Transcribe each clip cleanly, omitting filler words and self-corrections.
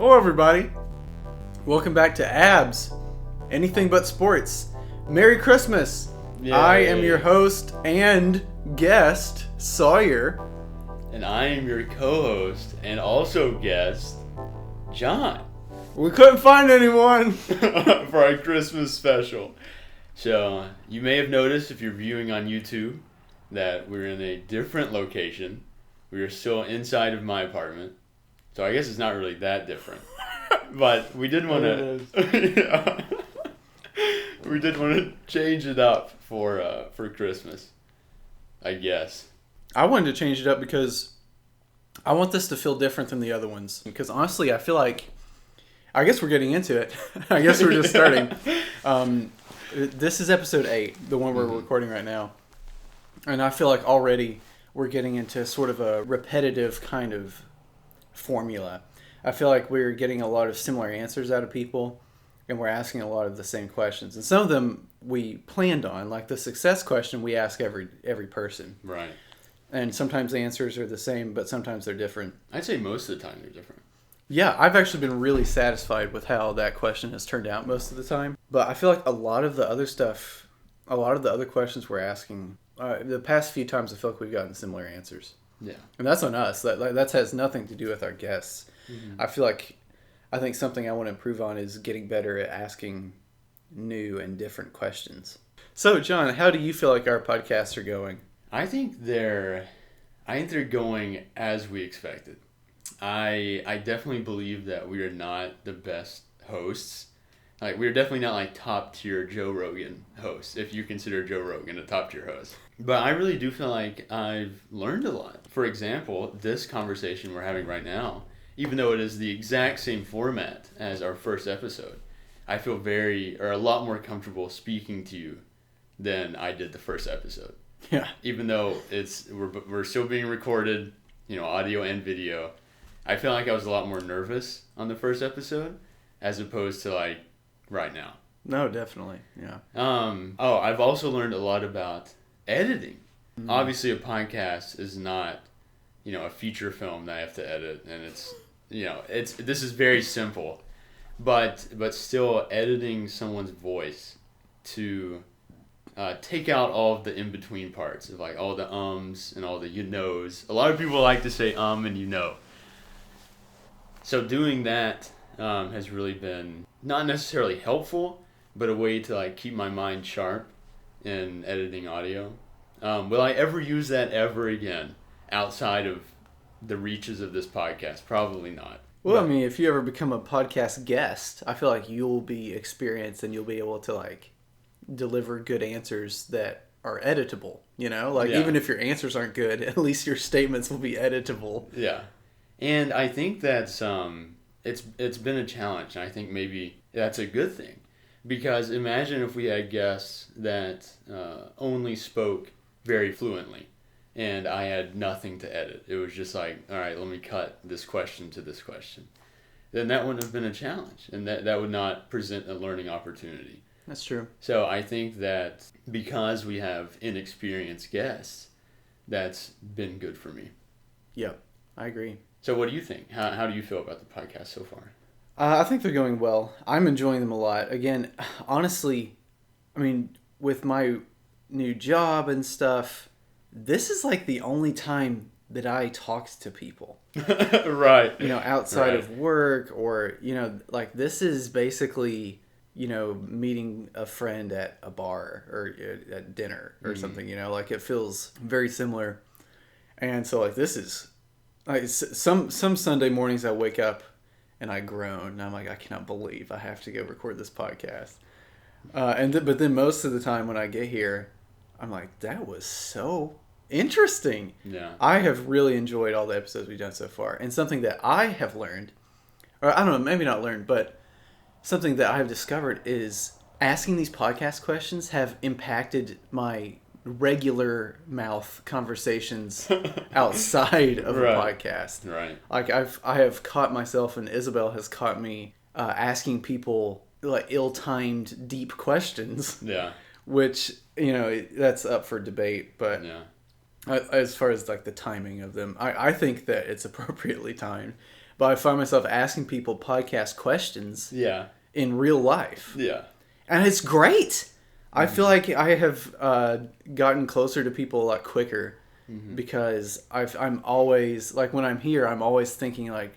Hello, everybody. Welcome back to ABS, Anything But Sports. Merry Christmas. Yay. I am your host and guest, Sawyer. And I am your co-host and also guest, John. We couldn't find anyone. For our Christmas special. So, you may have noticed if you're viewing on YouTube that we're in a different location. We are still inside of my apartment. So I guess it's not really that different. But we did want to we did want to change it up for Christmas, I guess. I wanted to change it up because I want this to feel different than the other ones. Because honestly, I feel like, I guess we're getting into it. I guess we're just starting. This is episode 8, the one we're recording right now. And I feel like already we're getting into sort of a repetitive kind of formula. I feel like we're getting a lot of similar answers out of people, and we're asking a lot of the same questions. And some of them we planned on, like the success question we ask every person. Right. And sometimes the answers are the same, but sometimes they're different. I'd say most of the time they're different. Yeah, I've actually been really satisfied with how that question has turned out most of the time. But I feel like a lot of the other stuff, a lot of the other questions we're asking, the past few times I feel like we've gotten similar answers. Yeah. And that's on us. That has nothing to do with our guests. Mm-hmm. I think something I want to improve on is getting better at asking new and different questions. So, John, how do you feel like our podcasts are going? I think they're going as we expected. I definitely believe that we are not the best hosts. Like, we're definitely not like top tier Joe Rogan hosts, if you consider Joe Rogan a top tier host. But I really do feel like I've learned a lot. For example, this conversation we're having right now, even though it is the exact same format as our first episode, I feel a lot more comfortable speaking to you than I did the first episode. Yeah. Even though we're still being recorded, audio and video. I feel like I was a lot more nervous on the first episode as opposed to like right now. No, definitely. Yeah. I've also learned a lot about editing. Mm-hmm. Obviously a podcast is not, a feature film that I have to edit, and this is very simple. But still editing someone's voice to take out all of the in-between parts of like all the ums and all the you knows. A lot of people like to say and you know. So doing that has really been not necessarily helpful, but a way to like keep my mind sharp in editing audio. Will I ever use that ever again outside of the reaches of this podcast? Probably not. Well, I mean, if you ever become a podcast guest, I feel like you'll be experienced and you'll be able to like deliver good answers that are editable. Even if your answers aren't good, at least your statements will be editable. Yeah. And I think that's it's been a challenge, and I think maybe that's a good thing, because imagine if we had guests that only spoke very fluently, and I had nothing to edit. It was just like, all right, let me cut this question to this question. Then that wouldn't have been a challenge, and that would not present a learning opportunity. That's true. So I think that because we have inexperienced guests, that's been good for me. Yep, I agree. So what do you think? How do you feel about the podcast so far? I think they're going well. I'm enjoying them a lot. Again, honestly, I mean, with my new job and stuff, this is like the only time that I talked to people. Right. Outside of work, or, like this is basically, meeting a friend at a bar or at dinner or something, like it feels very similar. And so like this is... some Sunday mornings I wake up and I groan and I'm like, I cannot believe I have to go record this podcast. But then most of the time when I get here, I'm like, that was so interesting. Yeah. I have really enjoyed all the episodes we've done so far. And something that I have learned, or I don't know, maybe not learned, but something that I have discovered is asking these podcast questions have impacted my regular mouth conversations outside of a podcast. Right. Like I have caught myself, and Isabel has caught me asking people like ill-timed deep questions. Yeah. Which, that's up for debate, but as far as like the timing of them, I think that it's appropriately timed. but I find myself asking people podcast questions Yeah. in real life. Yeah. And it's great. I feel like I have gotten closer to people a lot quicker because I'm always, like when I'm here, I'm always thinking like,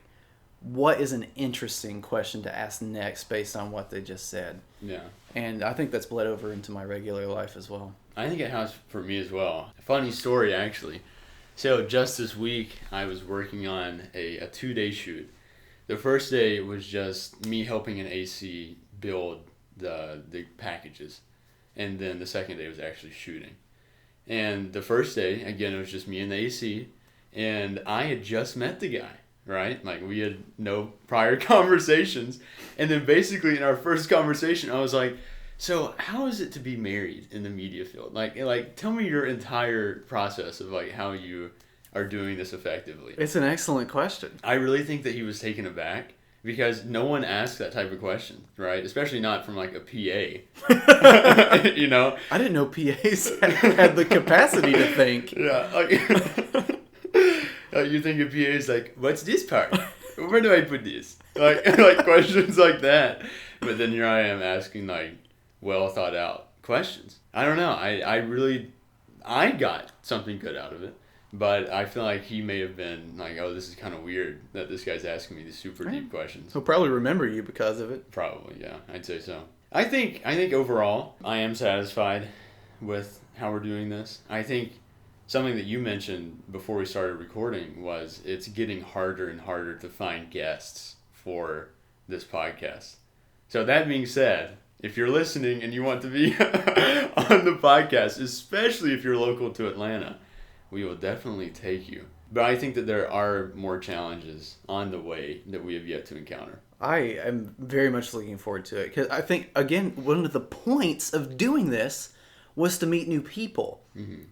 what is an interesting question to ask next based on what they just said? Yeah. And I think that's bled over into my regular life as well. I think it has for me as well. Funny story, actually. So just this week, I was working on a 2-day shoot. The first day was just me helping an AC build the packages. And then the second day was actually shooting. And the first day, again, it was just me and the AC. And I had just met the guy, right? Like, we had no prior conversations. And then basically in our first conversation, I was like, so how is it to be married in the media field? Like tell me your entire process of like how you are doing this effectively. It's an excellent question. I really think that he was taken aback because no one asks that type of question, right? Especially not from like a PA. You know? I didn't know PAs had the capacity to think. Yeah. Like, you think a PA is like, what's this part? Where do I put this? Like questions like that. But then here I am asking like well thought out questions. I don't know. I got something good out of it. But I feel like he may have been like, oh, this is kind of weird that this guy's asking me these super deep questions. He'll probably remember you because of it. Probably, yeah. I'd say so. I think overall, I am satisfied with how we're doing this. I think something that you mentioned before we started recording was it's getting harder and harder to find guests for this podcast. So that being said, if you're listening and you want to be on the podcast, especially if you're local to Atlanta, we will definitely take you. But I think that there are more challenges on the way that we have yet to encounter. I am very much looking forward to it. Because I think, again, one of the points of doing this was to meet new people. Mm-hmm.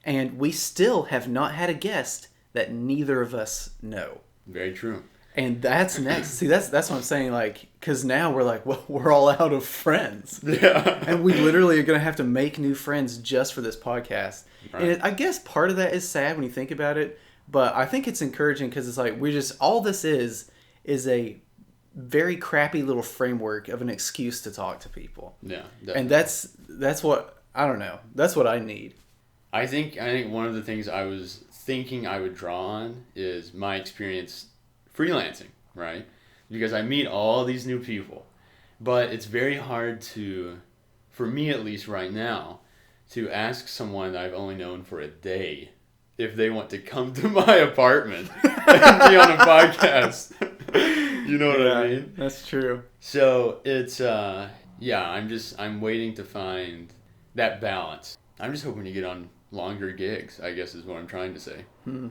And we still have not had a guest that neither of us know. Very true. And that's next. See, that's what I'm saying. Like, because now we're like, well, we're all out of friends. Yeah. And we literally are going to have to make new friends just for this podcast. Right. And I guess part of that is sad when you think about it. But I think it's encouraging because it's like all this is a very crappy little framework of an excuse to talk to people. Yeah. Definitely. And that's what, I don't know. That's what I need. I think one of the things I was thinking I would draw on is my experience freelancing, right? Because I meet all these new people, but it's very hard to, for me at least right now, to ask someone that I've only known for a day if they want to come to my apartment and be on a podcast. You know what I mean? That's true. So it's, I'm waiting to find that balance. I'm just hoping to get on longer gigs, I guess is what I'm trying to say.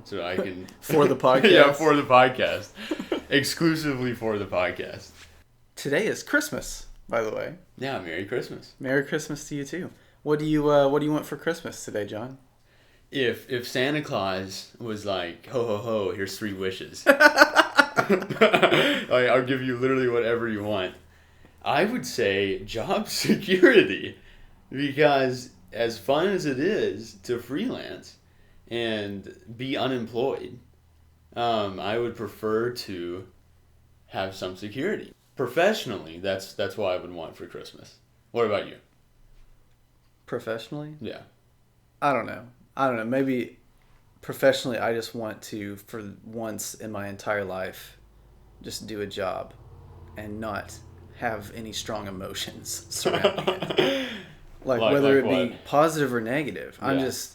So I can... For the podcast? Yeah, for the podcast. Exclusively for the podcast. Today is Christmas, by the way. Yeah, Merry Christmas. Merry Christmas to you too. What do you want for Christmas today, John? If Santa Claus was like, ho ho ho, here's 3 wishes. I'll give you literally whatever you want. I would say job security. Because as fun as it is to freelance and be unemployed, I would prefer to have some security. Professionally, that's what I would want for Christmas. What about you? Professionally? Yeah. I don't know. Maybe professionally, I just want to, for once in my entire life, just do a job and not have any strong emotions surrounding it. Like whether it be positive or negative. I'm just...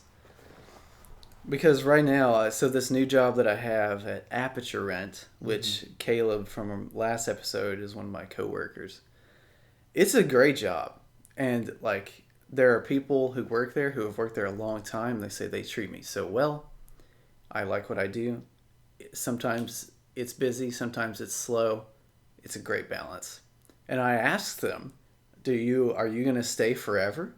Because right now, so this new job that I have at Aperture Rent, which Caleb from our last episode is one of my coworkers, it's a great job. And like, there are people who work there who have worked there a long time. They say they treat me so well. I like what I do. Sometimes it's busy, sometimes it's slow. It's a great balance. And I asked them, are you going to stay forever?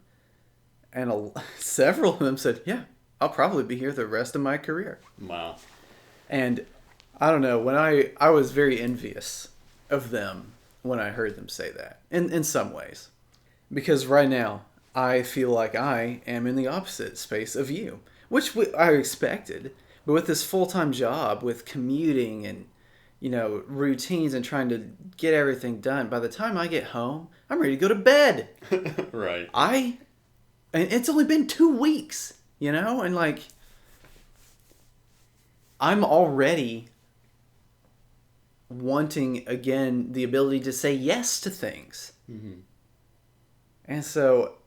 And several of them said, yeah, I'll probably be here the rest of my career. Wow. And I don't know, when I was very envious of them when I heard them say that, in some ways. Because right now, I feel like I am in the opposite space of you, which I expected. But with this full-time job, with commuting and, routines and trying to get everything done. By the time I get home, I'm ready to go to bed. Right. And it's only been 2 weeks, and like, I'm already wanting, again, the ability to say yes to things. Mm-hmm.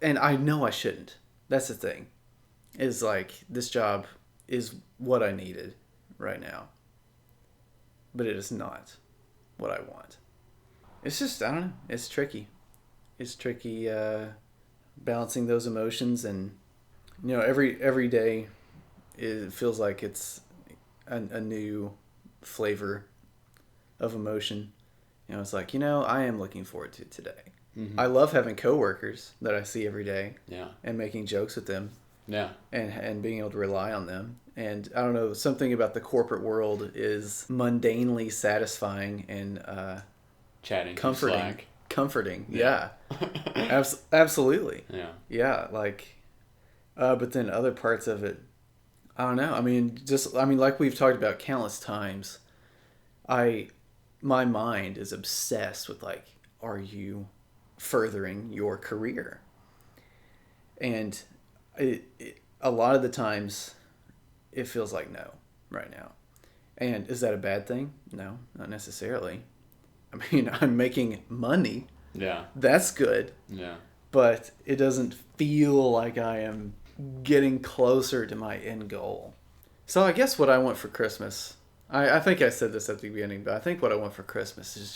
And I know I shouldn't. That's the thing. Is like, this job is what I needed right now. But it is not what I want. It's just, I don't know. It's tricky. It's tricky balancing those emotions. And, every day it feels like it's a new flavor of emotion. It's like, I am looking forward to today. Mm-hmm. I love having coworkers that I see every day. Yeah. And making jokes with them. Yeah. And being able to rely on them. And I don't know, something about the corporate world is mundanely satisfying and chatting, comforting. Yeah. Absolutely. Yeah. Yeah, like but then other parts of it, I don't know. Like we've talked about countless times, my mind is obsessed with like, are you furthering your career? And a lot of the times it feels like no right now. And is that a bad thing? No, not necessarily. I'm making money. Yeah. That's good. Yeah. But it doesn't feel like I am getting closer to my end goal. So I guess what I want for Christmas, I think I said this at the beginning, but I think what I want for Christmas is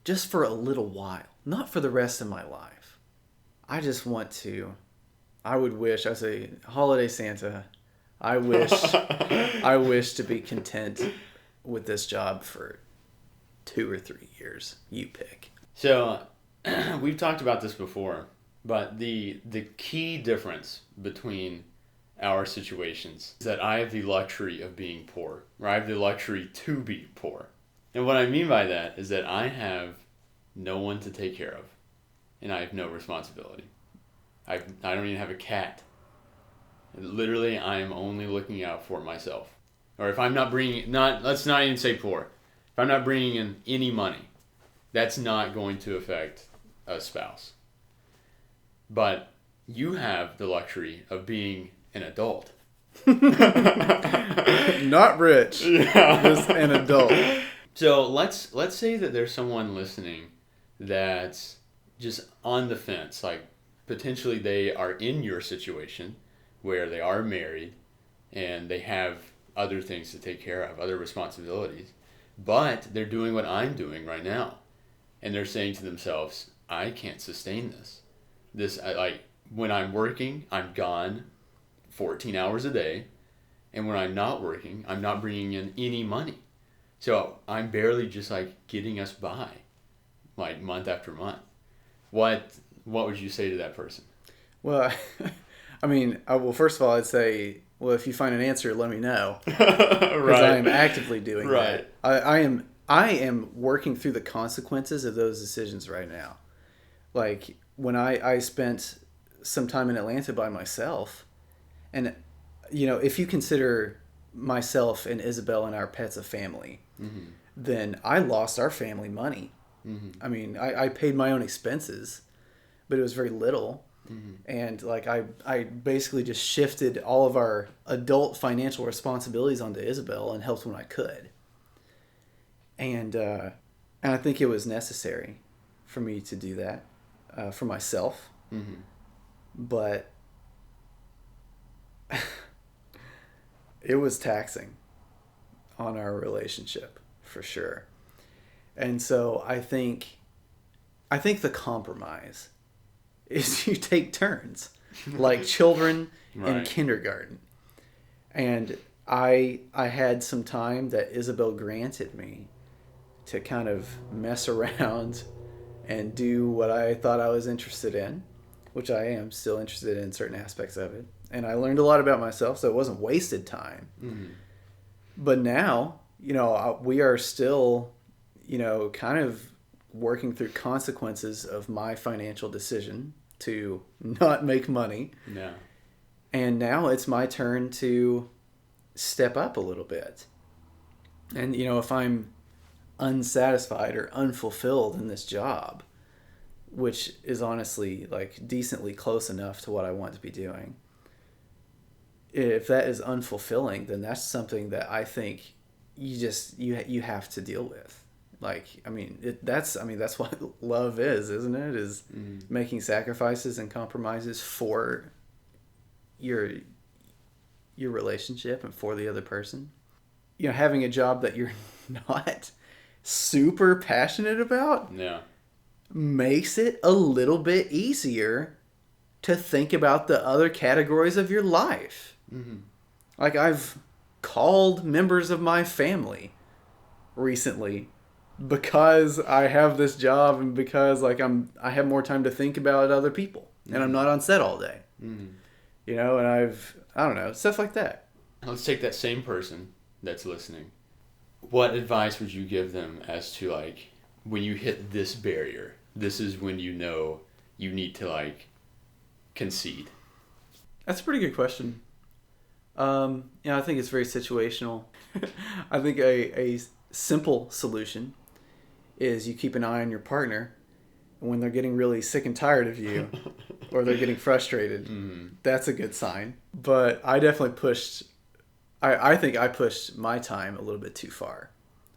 just for a little while, not for the rest of my life. I just want to, I would wish, I say, holiday Santa, I wish to be content with this job for 2 or 3 years. You pick. So, we've talked about this before, but the key difference between our situations is that I have the luxury of being poor, or I have the luxury to be poor. And what I mean by that is that I have no one to take care of, and I have no responsibility. I don't even have a cat. Literally, I am only looking out for myself. Or if I'm not let's not even say poor. If I'm not bringing in any money, that's not going to affect a spouse. But you have the luxury of being an adult. Not rich. Yeah. Just an adult. So let's say that there's someone listening that's just on the fence. Like, potentially they are in your situation where they are married and they have other things to take care of, other responsibilities, but they're doing what I'm doing right now. And they're saying to themselves, I can't sustain this. When I'm working, I'm gone 14 hours a day. And when I'm not working, I'm not bringing in any money. So I'm barely just like getting us by, like month after month. What would you say to that person? Well, first of all, I'd say, well, if you find an answer, let me know. Because right. I am actively doing right. that. I am working through the consequences of those decisions right now. Like, when I spent some time in Atlanta by myself, and, if you consider myself and Isabel and our pets a family, mm-hmm. then I lost our family money. Mm-hmm. I paid my own expenses, but it was very little. Mm-hmm. And like I basically just shifted all of our adult financial responsibilities onto Isabel and helped when I could. And I think it was necessary for me to do that for myself. Mm-hmm. But it was taxing on our relationship for sure. And so I think the compromise is you take turns like children right. in kindergarten. And I had some time that Isabel granted me to kind of mess around and do what I thought I was interested in, which I am still interested in certain aspects of it. And I learned a lot about myself, so it wasn't wasted time. Mm-hmm. But now, we are still, kind of working through consequences of my financial decision to not make money. Yeah. And now it's my turn to step up a little bit. And, if I'm unsatisfied or unfulfilled in this job, which is honestly like decently close enough to what I want to be doing, if that is unfulfilling, then that's something that I think you have to deal with. Like, that's what love is, isn't it? Is making sacrifices and compromises for your relationship and for the other person. Having a job that you're not super passionate about, makes it a little bit easier to think about the other categories of your life. Like, I've called members of my family recently because I have this job and because I have more time to think about other people and I'm not on set all day. And I don't know, stuff like that. Let's take that same person that's listening. What advice would you give them as to, like, when you hit this barrier, this is when you know you need to, like, concede? That's a pretty good question. I think it's very situational. I think a simple solution is you keep an eye on your partner when they're getting really sick and tired of you or they're getting frustrated. That's a good sign. But I definitely I think I pushed my time a little bit too far.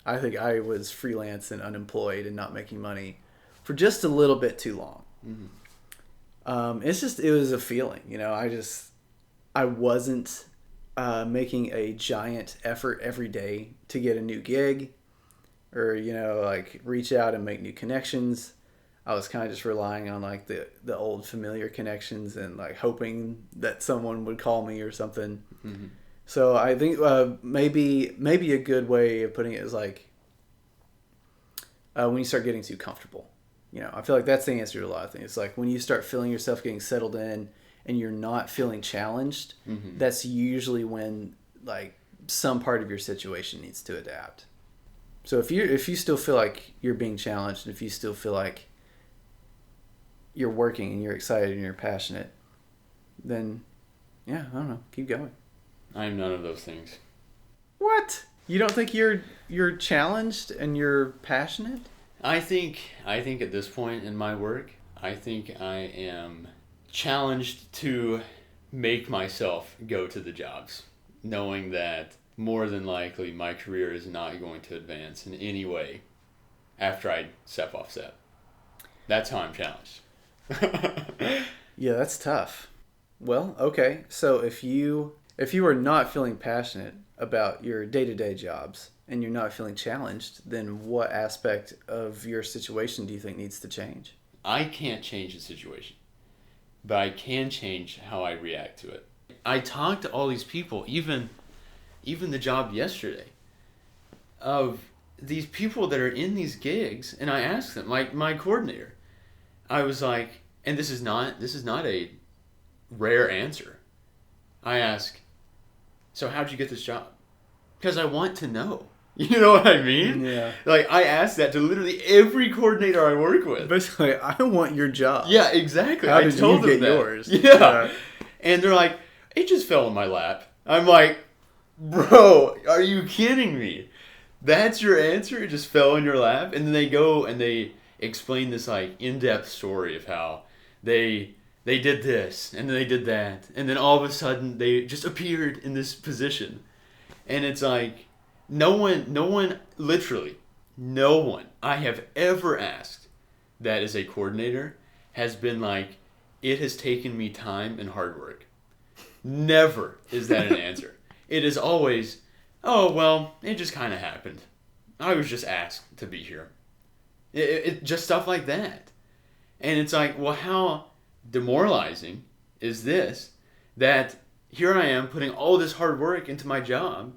I think I was freelance and unemployed and not making money for just a little bit too long. It was a feeling, I wasn't making a giant effort every day to get a new gig or, reach out and make new connections. I was kind of just relying on like the old familiar connections and like hoping that someone would call me or something. So I think maybe a good way of putting it is like when you start getting too comfortable. I feel like that's the answer to a lot of things. It's like when you start feeling yourself getting settled in and you're not feeling challenged, that's usually when like some part of your situation needs to adapt. So if you still feel like you're being challenged and if you still feel like you're working and you're excited and you're passionate, then I don't know, keep going. I'm none of those things. What? You don't think you're challenged and you're passionate? I think at this point in my work, I think I am challenged to make myself go to the jobs, knowing that more than likely my career is not going to advance in any way after I step off set. That's how I'm challenged. Yeah, that's tough. Well, okay. So if you are not feeling passionate about your day-to-day jobs and you're not feeling challenged, then what aspect of your situation do you think needs to change? I can't change the situation, but I can change how I react to it. I talked to all these people, even the job yesterday, of these people that are in these gigs, and I asked them, like my coordinator, I was like, and this is not a rare answer. I ask, so how'd you get this job? Because I want to know. You know what I mean? Yeah. Like, I ask that to literally every coordinator I work with. Basically, I want your job. Yeah, exactly. How did I told you get them that. yours? Yeah. And they're like, it just fell in my lap. I'm like, bro, are you kidding me? That's your answer? It just fell in your lap? And then they go and they explain this, like, in-depth story of how they did this, and then they did that, and then all of a sudden they just appeared in this position. And it's like, no one, literally, no one I have ever asked that is a coordinator has been like, it has taken me time and hard work. Never is that an answer. It is always, oh, well, it just kind of happened. I was just asked to be here. It just stuff like that. And it's like, well, how demoralizing is this, that here I am putting all this hard work into my job,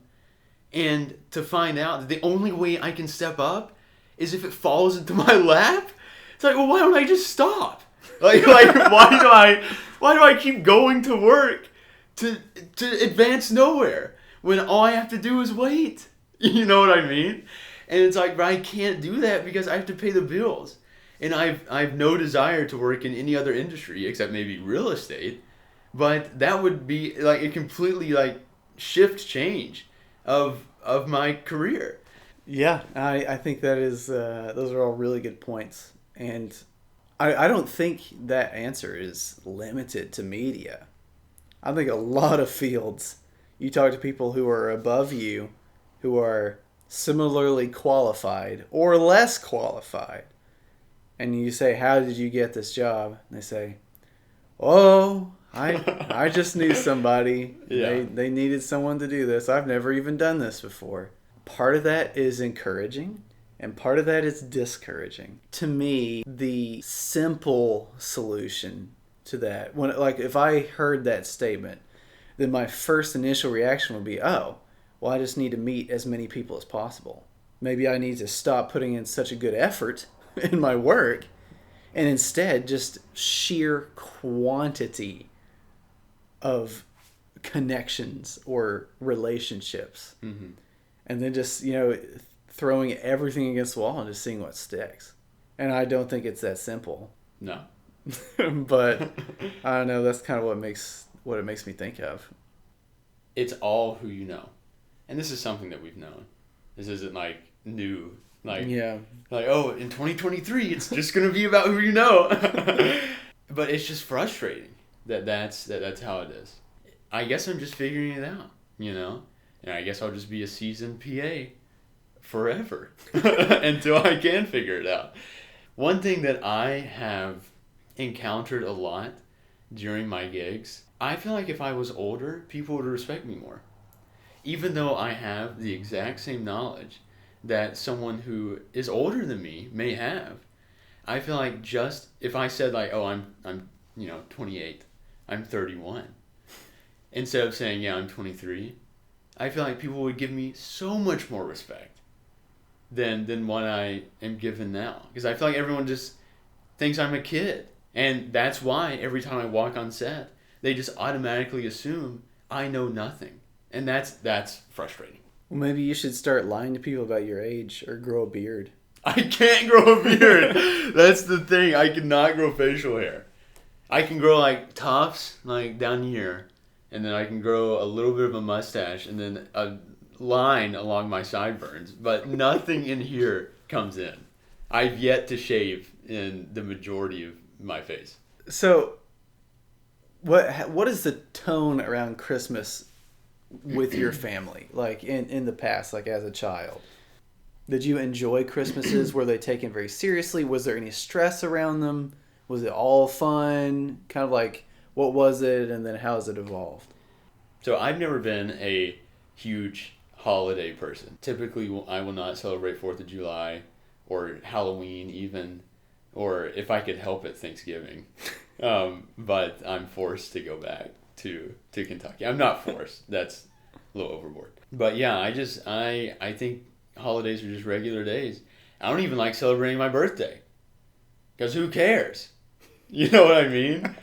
and to find out that the only way I can step up is if it falls into my lap? It's like, well, why don't I just stop? Like why do I keep going to work to advance nowhere when all I have to do is wait? You know what I mean? And it's like, but I can't do that because I have to pay the bills. And I've no desire to work in any other industry except maybe real estate. But that would be like a completely like shift change of my career. Yeah, I think that is those are all really good points, and I don't think that answer is limited to media. I think a lot of fields. You talk to people who are above you, who are similarly qualified or less qualified, and you say, "How did you get this job?" And they say, "Oh, I just knew somebody. Yeah. They needed someone to do this. I've never even done this before." Part of that is encouraging, and part of that is discouraging. To me, the simple solution to that, when like if I heard that statement, then my first initial reaction would be, "Oh, well, I just need to meet as many people as possible. Maybe I need to stop putting in such a good effort in my work and instead just sheer quantity of connections or relationships." Mm-hmm. And then just, throwing everything against the wall and just seeing what sticks. And I don't think it's that simple. No. But I don't know, that's kind of what it makes me think of. It's all who you know. And this is something that we've known. This isn't like new. Yeah. Like, oh, in 2023, it's just going to be about who you know. But it's just frustrating that's how it is. I guess I'm just figuring it out, And I guess I'll just be a seasoned PA forever until I can figure it out. One thing that I have encountered a lot during my gigs, I feel like if I was older, people would respect me more. Even though I have the exact same knowledge that someone who is older than me may have, I feel like just if I said like, oh, I'm 28, I'm 31, instead of saying, yeah, I'm 23, I feel like people would give me so much more respect than what I am given now. Because I feel like everyone just thinks I'm a kid. And that's why every time I walk on set, they just automatically assume I know nothing. And that's frustrating. Well, maybe you should start lying to people about your age or grow a beard. I can't grow a beard. That's the thing. I cannot grow facial hair. I can grow like tufts, like down here. And then I can grow a little bit of a mustache and then a line along my sideburns. But nothing in here comes in. I've yet to shave in the majority of my face. So, what is the tone around Christmas with your family? Like in the past, like as a child? Did you enjoy Christmases? Were they taken very seriously? Was there any stress around them? Was it all fun? Kind of like, what was it, and then how has it evolved? So I've never been a huge holiday person. Typically, I will not celebrate 4th of July or Halloween even, or if I could help it, Thanksgiving. But I'm forced to go back to Kentucky. I'm not forced. That's a little overboard. But yeah, I think holidays are just regular days. I don't even like celebrating my birthday. Because who cares? You know what I mean?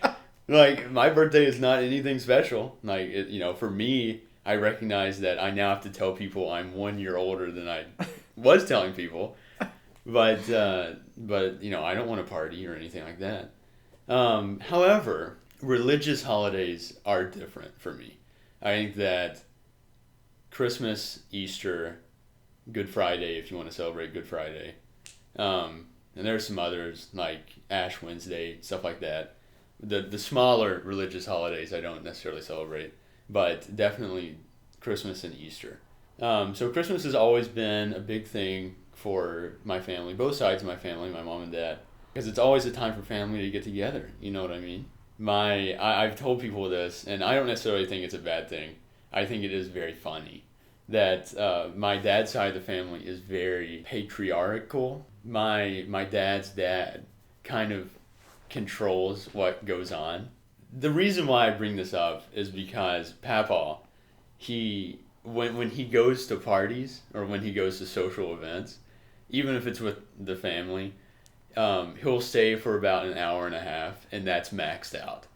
Like, my birthday is not anything special. Like, for me, I recognize that I now have to tell people I'm 1 year older than I was telling people. But I don't want to party or anything like that. However, religious holidays are different for me. I think that Christmas, Easter, Good Friday, if you want to celebrate Good Friday, and there's some others like Ash Wednesday, stuff like that. The smaller religious holidays I don't necessarily celebrate, but definitely Christmas and Easter. So Christmas has always been a big thing for my family, both sides of my family, my mom and dad, because it's always a time for family to get together. You know what I mean? I've told people this, and I don't necessarily think it's a bad thing. I think it is very funny that my dad's side of the family is very patriarchal. My dad's dad kind of controls what goes on. The reason why I bring this up is because Papa, when he goes to parties or when he goes to social events, even if it's with the family, he'll stay for about an hour and a half, and that's maxed out.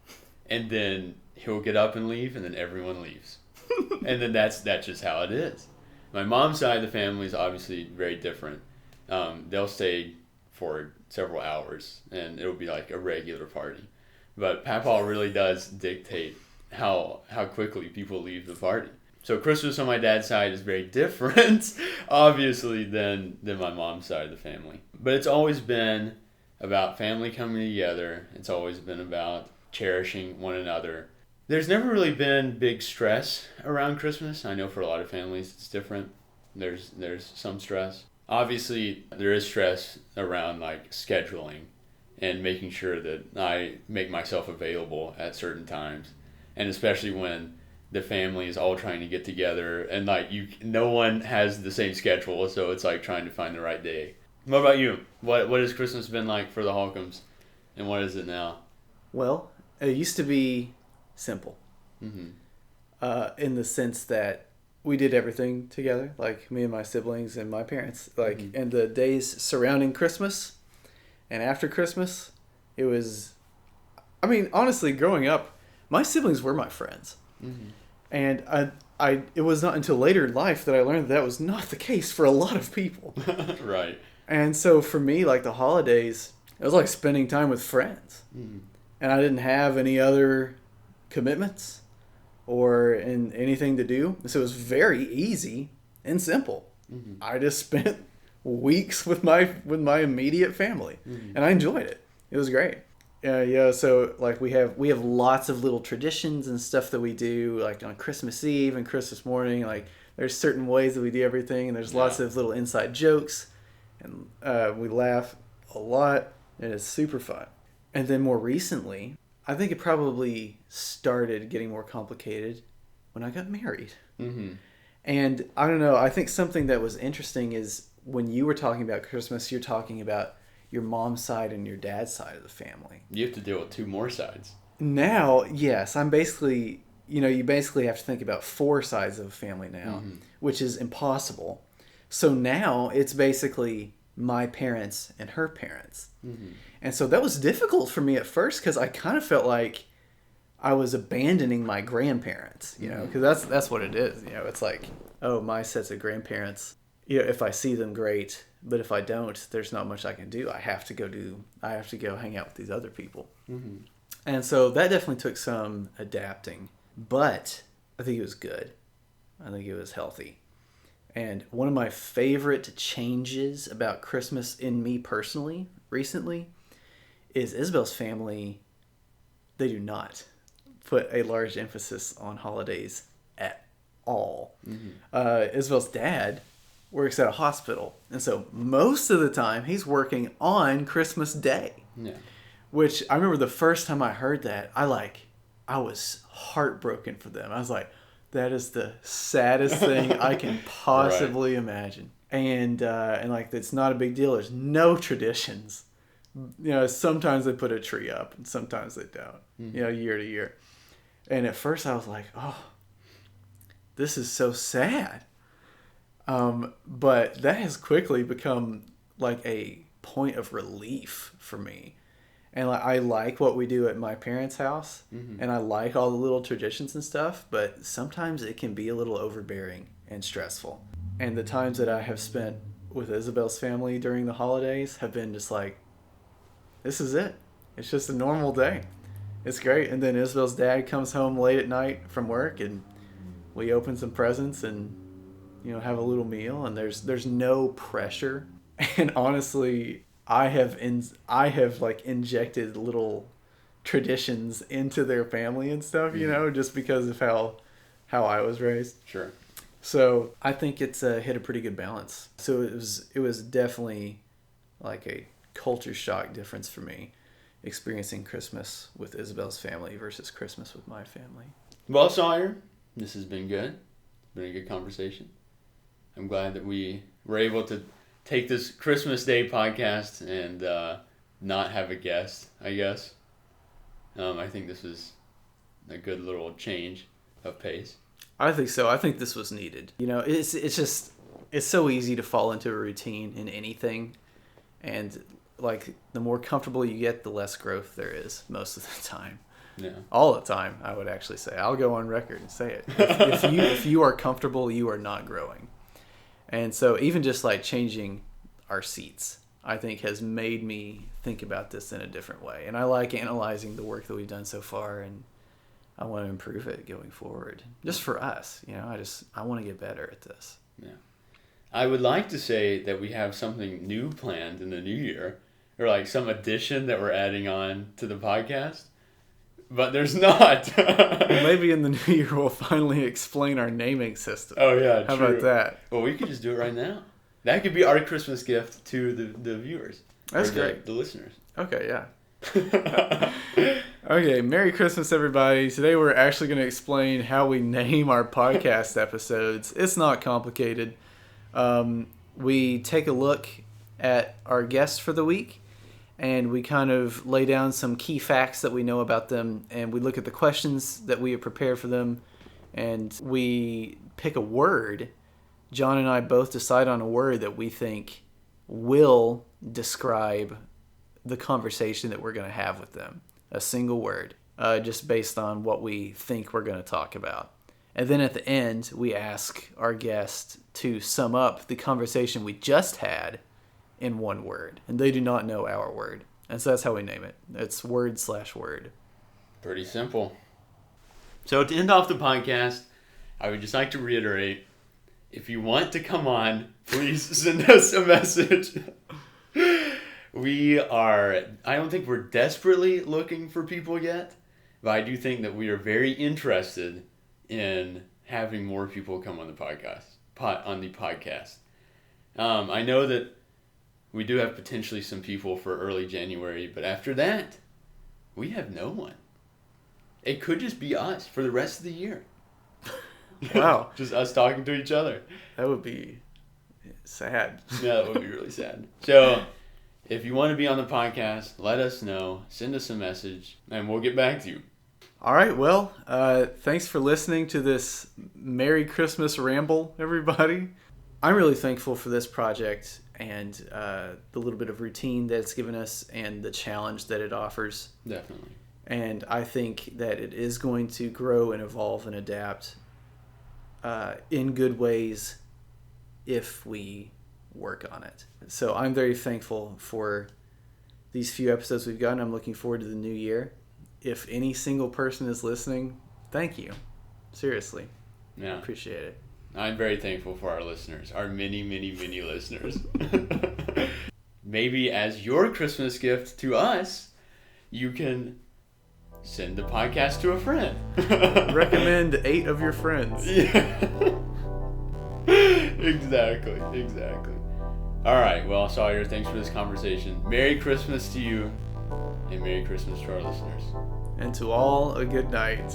And then he'll get up and leave, and then everyone leaves. And then that's just how it is. My mom's side of the family is obviously very different. They'll stay for several hours, and it'll be like a regular party. But Papa really does dictate how quickly people leave the party. So Christmas on my dad's side is very different, obviously, than my mom's side of the family. But it's always been about family coming together. It's always been about cherishing one another. There's never really been big stress around Christmas. I know for a lot of families it's different. There's some stress. Obviously, there is stress around like scheduling and making sure that I make myself available at certain times. And especially when the family is all trying to get together and like no one has the same schedule, so it's like trying to find the right day. What about you? What has Christmas been like for the Holcombs, and what is it now? Well, it used to be simple, Mm-hmm. in the sense that we did everything together, like me and my siblings and my parents. Like, Mm-hmm. and the days surrounding Christmas and after Christmas, it was. I mean, honestly, growing up, my siblings were my friends, Mm-hmm. and it was not until later in life that I learned that was not the case for a lot of people. Right. And so for me, like the holidays, it was like spending time with friends. Mm-hmm. And I didn't have any other commitments or anything to do. So it was very easy and simple. Mm-hmm. I just spent weeks with my immediate family, Mm-hmm. and I enjoyed it. It was great. Yeah. So like we have lots of little traditions and stuff that we do, like on Christmas Eve and Christmas morning. Like there's certain ways that we do everything, and there's lots of little inside jokes, and we laugh a lot, and it's super fun. And then more recently, I think it probably started getting more complicated when I got married. Mm-hmm. And I don't know, I think something that was interesting is when you were talking about Christmas, you're talking about your mom's side and your dad's side of the family. You have to deal with two more sides. Now, yes, I'm basically, you basically have to think about four sides of a family now, Mm-hmm. which is impossible. So now it's basically my parents and her parents. Mm-hmm. And so that was difficult for me at first because I kind of felt like I was abandoning my grandparents, because that's what it is. It's like, oh, my sets of grandparents, if I see them, great. But if I don't, there's not much I can do. I have to go hang out with these other people. Mm-hmm. And so that definitely took some adapting. But I think it was good. I think it was healthy. And one of my favorite changes about Christmas in me personally recently is Isabel's family. They do not put a large emphasis on holidays at all. Mm-hmm. Isabel's dad works at a hospital, and so most of the time he's working on Christmas Day. Yeah. Which I remember the first time I heard that, I was heartbroken for them. I was like, that is the saddest thing I can possibly imagine. And like, it's not a big deal. There's no traditions. Sometimes they put a tree up and sometimes they don't, year to year. And at first I was like, oh, this is so sad. But that has quickly become like a point of relief for me. And like, I like what we do at my parents' house, Mm-hmm. and I like all the little traditions and stuff, but sometimes it can be a little overbearing and stressful. And the times that I have spent with Isabel's family during the holidays have been just like, this is it. It's just a normal day. It's great. And then Isabel's dad comes home late at night from work, and we open some presents and have a little meal, and there's no pressure. And honestly, I have like injected little traditions into their family and stuff, just because of how I was raised. Sure. So I think it's hit a pretty good balance. So it was definitely like a culture shock difference for me, experiencing Christmas with Isabel's family versus Christmas with my family. Well, Sawyer, this has been good. It's been a good conversation. I'm glad that we were able to take this Christmas Day podcast and not have a guest, I guess. I think this was a good little change of pace. I think so. I think this was needed. It's so easy to fall into a routine in anything, and like the more comfortable you get, the less growth there is most of the time. Yeah. All the time, I would actually say. I'll go on record and say it. If you are comfortable, you are not growing. And so even just like changing our seats, I think has made me think about this in a different way. And I like analyzing the work that we've done so far, and I want to improve it going forward, just for us. I want to get better at this. Yeah. I would like to say that we have something new planned in the new year, or like some addition that we're adding on to the podcast, but there's not. Well, maybe in the new year we'll finally explain our naming system. Oh yeah, How true. about that? Well, we could just do it right now. That could be our Christmas gift to the viewers. That's great. The listeners. Okay, yeah. Okay, Merry Christmas, everybody. Today we're actually going to explain how we name our podcast episodes. It's not complicated. We take a look at our guests for the week, and we kind of lay down some key facts that we know about them, and we look at the questions that we have prepared for them, and we pick a word. John and I both decide on a word that we think will describe the conversation that we're going to have with them. A single word, just based on what we think we're going to talk about. And then at the end, we ask our guest to sum up the conversation we just had in one word. And they do not know our word. And so that's how we name it. It's word/word. Pretty simple. So to end off the podcast, I would just like to reiterate, if you want to come on, please send us a message. I don't think we're desperately looking for people yet, but I do think that we are very interested in having more people come on the podcast. I know that we do have potentially some people for early January, but after that, we have no one. It could just be us for the rest of the year. Wow. Just us talking to each other. That would be sad. Yeah, that would be really sad. So, if you want to be on the podcast, let us know. Send us a message, and we'll get back to you. All right. Well, thanks for listening to this Merry Christmas ramble, everybody. I'm really thankful for this project and the little bit of routine that it's given us and the challenge that it offers. Definitely. And I think that it is going to grow and evolve and adapt in good ways if we work on it. So I'm very thankful for these few episodes we've gotten. I'm looking forward to the new year. If any single person is listening, thank you. Seriously. Yeah. I appreciate it. I'm very thankful for our listeners, our many, many, many listeners. Maybe as your Christmas gift to us, you can send the podcast to a friend. Recommend 8 of your friends. Yeah. Exactly. All right. Well, Sawyer, thanks for this conversation. Merry Christmas to you, and Merry Christmas to our listeners. And to all, a good night.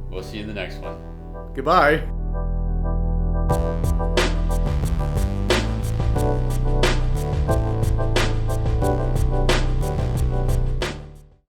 We'll see you in the next one. Goodbye.